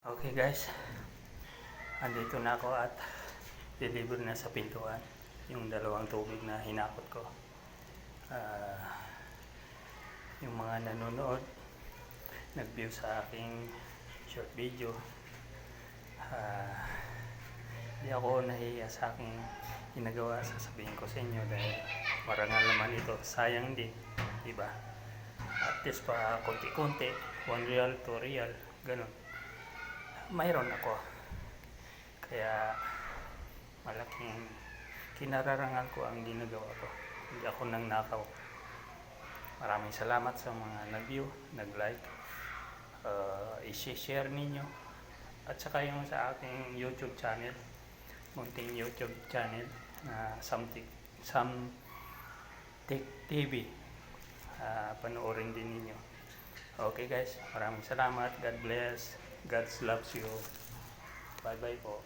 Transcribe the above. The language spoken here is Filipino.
Okay guys, andito na ako at deliver na sa pintuan yung dalawang tubig na hinakot ko. Yung mga nanonood, nag-view sa aking short video, di ako nahiya sa aking ginagawa. Sasabihin ko sa inyo dahil marangal naman ito, sayang din, diba? At least pa konti-konti, 1 real, 2 real, ganun. Mayroon ako, kaya malaking kinararangal ko ang ginagawa ko. Hindi ako nang nakaw. Maraming salamat sa mga nag-view, nag-like, i-share ninyo, at saka yung sa aking YouTube channel, munting YouTube channel na Samtik TV, panoorin din ninyo. Okay guys, maraming salamat. God bless. God loves you. Bye bye po.